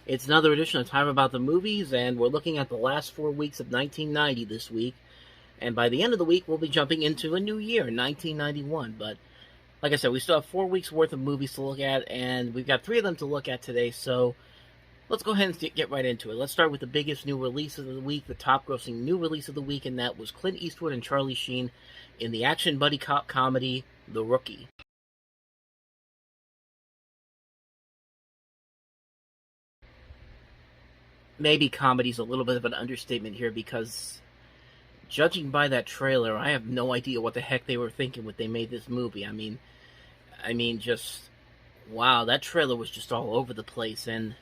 It's another edition of Time About the Movies, and we're looking at the last 4 weeks of 1990 this week. And by the end of the week, we'll be jumping into a new year, 1991. But like I said, we still have 4 weeks worth of movies to look at, and we've got three of them to look at today. So let's go ahead and get right into it. Let's start with the biggest new release of the week, the top grossing new release of the week, and that was Clint Eastwood and Charlie Sheen in the action buddy cop comedy, The Rookie. Maybe comedy's a little bit of an understatement here because judging by that trailer, I have no idea what the heck they were thinking when they made this movie. Just wow, that trailer was just all over the place, and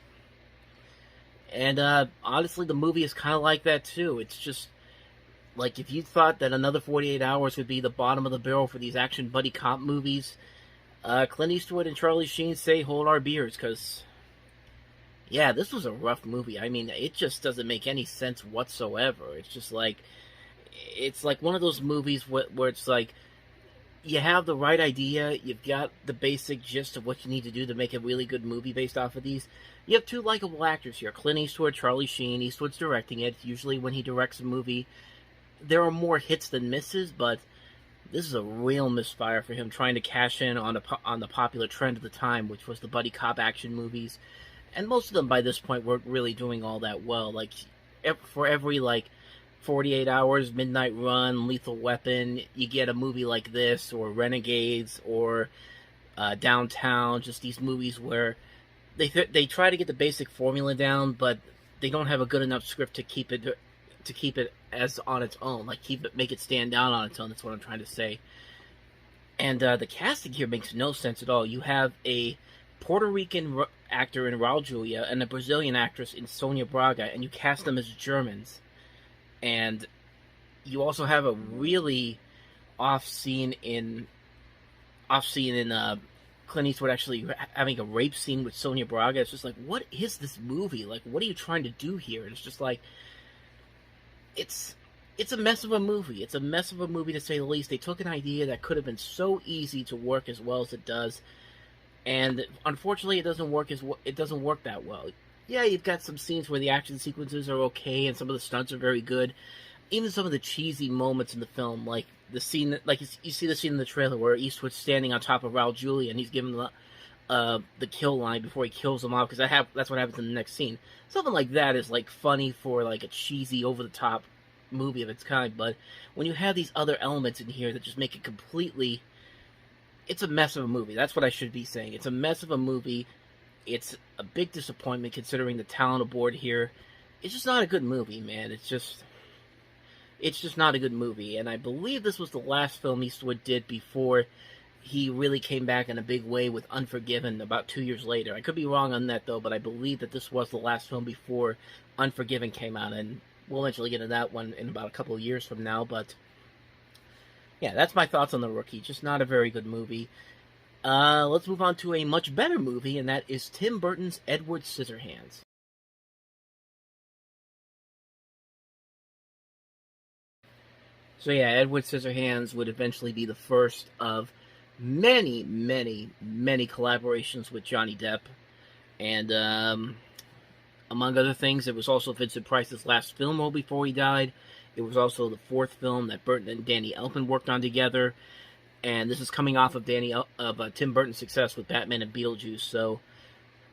honestly, the movie is kind of like that too. It's just like if you thought that another 48 hours would be the bottom of the barrel for these action buddy cop movies, Clint Eastwood and Charlie Sheen say hold our beers because yeah, this was a rough movie. I mean, it just doesn't make any sense whatsoever. It's like one of those movies where it's like you have the right idea, you've got the basic gist of what you need to do to make a really good movie based off of these. You have two likable actors here, Clint Eastwood, Charlie Sheen. Eastwood's directing it. Usually when he directs a movie, there are more hits than misses, but this is a real misfire for him trying to cash in on the popular trend of the time, which was the buddy cop action movies. And most of them by this point weren't really doing all that well. Like for every 48 Hours, Midnight Run, Lethal Weapon, you get a movie like this, or Renegades, or Downtown, just these movies where they try to get the basic formula down, but they don't have a good enough script to keep it as on its own, make it stand out on its own. That's what I'm trying to say. And the casting here makes no sense at all. You have a Puerto Rican actor in Raul Julia and a Brazilian actress in Sonia Braga, and you cast them as Germans. And you also have a really off scene in Clint Eastwood actually having a rape scene with Sonia Braga. It's just like, what is this movie? Like, what are you trying to do here? And it's just like, it's a mess of a movie. It's a mess of a movie to say the least. They took an idea that could have been so easy to work as well as it does, and unfortunately, it doesn't work that well. Yeah, you've got some scenes where the action sequences are okay, and some of the stunts are very good. Even some of the cheesy moments in the film, like the scene, you see the scene in the trailer where Eastwood's standing on top of Raul Julia and he's giving the kill line before he kills him off, because that's what happens in the next scene. Something like that is like funny for like a cheesy, over the top movie of its kind. But when you have these other elements in here that just make it completely, it's a mess of a movie. That's what I should be saying. It's a mess of a movie. It's a big disappointment considering the talent aboard here. It's just not a good movie, man. It's just not a good movie. And I believe this was the last film Eastwood did before he really came back in a big way with Unforgiven about 2 years later. I could be wrong on that, though, but I believe that this was the last film before Unforgiven came out, and we'll eventually get into that one in about a couple of years from now. But yeah, that's my thoughts on The Rookie. Just not a very good movie. Let's move on to a much better movie, and that is Tim Burton's Edward Scissorhands. So yeah, Edward Scissorhands would eventually be the first of many, many, many collaborations with Johnny Depp. And among other things, it was also Vincent Price's last film role before he died. It was also the fourth film that Burton and Danny Elfman worked on together. And this is coming off of Tim Burton's success with Batman and Beetlejuice. So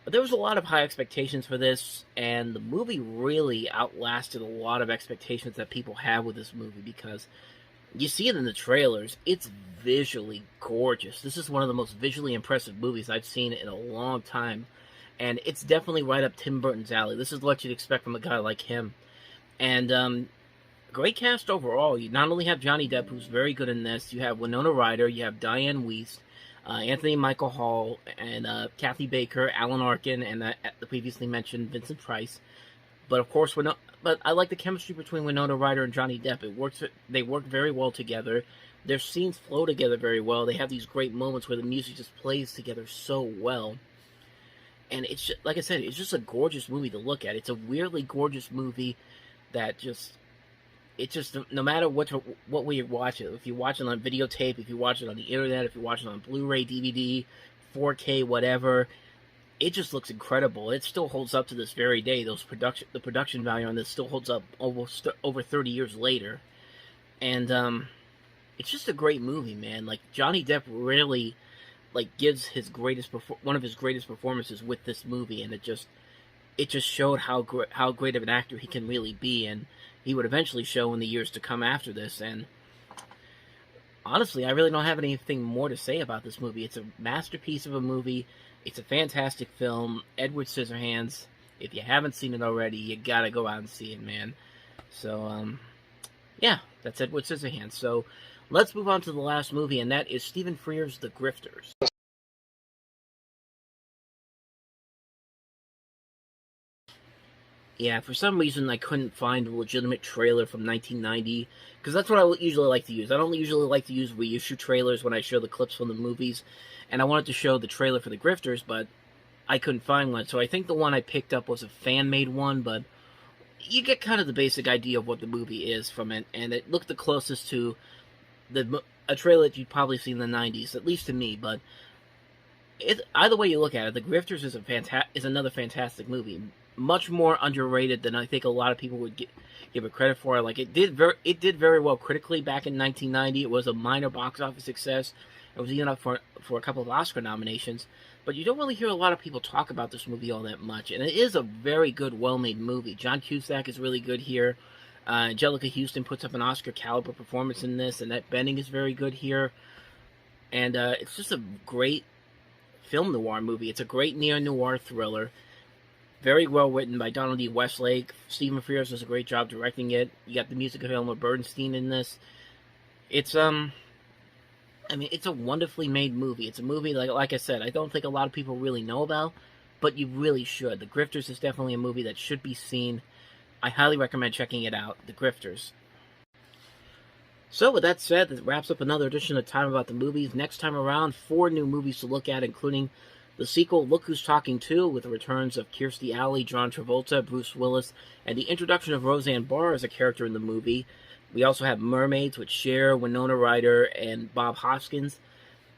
but there was a lot of high expectations for this, and the movie really outlasted a lot of expectations that people have with this movie, because you see it in the trailers. It's visually gorgeous. This is one of the most visually impressive movies I've seen in a long time, and it's definitely right up Tim Burton's alley. This is what you'd expect from a guy like him. And great cast overall. You not only have Johnny Depp, who's very good in this, you have Winona Ryder, you have Diane Wiest, Anthony Michael Hall, and Kathy Baker, Alan Arkin, and the previously mentioned Vincent Price. But of course, but I like the chemistry between Winona Ryder and Johnny Depp. They work very well together. Their scenes flow together very well. They have these great moments where the music just plays together so well. And it's just, like I said, it's just a gorgeous movie to look at. It's a weirdly gorgeous movie that no matter what way you watch it, if you watch it on videotape, if you watch it on the internet, if you watch it on Blu-ray, DVD, 4K, whatever, it just looks incredible. It still holds up to this very day. The production value on this still holds up almost over 30 years later, and it's just a great movie, man. Like Johnny Depp really like gives his one of his greatest performances with this movie, and it just showed how great of an actor he can really be, and he would eventually show in the years to come after this. And honestly, I really don't have anything more to say about this movie. It's a masterpiece of a movie. It's a fantastic film. Edward Scissorhands. If you haven't seen it already, you gotta go out and see it, man. So, yeah, that's Edward Scissorhands. So, let's move on to the last movie, and that is Stephen Frears' The Grifters. Yeah, for some reason I couldn't find a legitimate trailer from 1990, because that's what I usually like to use. I don't usually like to use reissue trailers when I show the clips from the movies, and I wanted to show the trailer for The Grifters, but I couldn't find one. So I think the one I picked up was a fan-made one, but you get kind of the basic idea of what the movie is from it, and it looked the closest to a trailer that you'd probably see in the 90s, at least to me, but either way you look at it, The Grifters is another fantastic movie. Much more underrated than I think a lot of people would give it credit for. Like it did very well critically back in 1990. It was a minor box office success. It was even up for a couple of Oscar nominations. But you don't really hear a lot of people talk about this movie all that much. And it is a very good, well-made movie. John Cusack is really good here. Angelica Houston puts up an Oscar-caliber performance in this. Annette Bening is very good here. And it's just a great film noir movie. It's a great neo-noir thriller. Very well written by Donald E. Westlake. Stephen Frears does a great job directing it. You got the music of Elmer Bernstein in this. It's it's a wonderfully made movie. It's a movie like I said, I don't think a lot of people really know about, but you really should. The Grifters is definitely a movie that should be seen. I highly recommend checking it out. The Grifters. So with that said, that wraps up another edition of Time About the Movies. Next time around, 4 new movies to look at, including the sequel, Look Who's Talking 2, with the returns of Kirstie Alley, John Travolta, Bruce Willis, and the introduction of Roseanne Barr as a character in the movie. We also have Mermaids with Cher, Winona Ryder, and Bob Hoskins.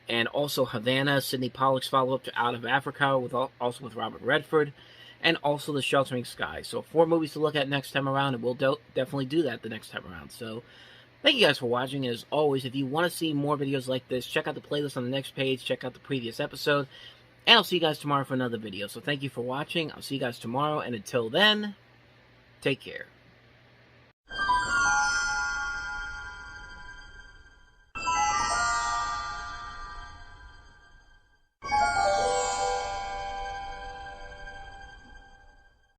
And also Havana, Sidney Pollack's follow-up to Out of Africa, also with Robert Redford. And also The Sheltering Sky. So 4 movies to look at next time around, and we'll definitely do that the next time around. So thank you guys for watching. And as always, if you want to see more videos like this, check out the playlist on the next page. Check out the previous episode. And I'll see you guys tomorrow for another video. So thank you for watching. I'll see you guys tomorrow. And until then, take care.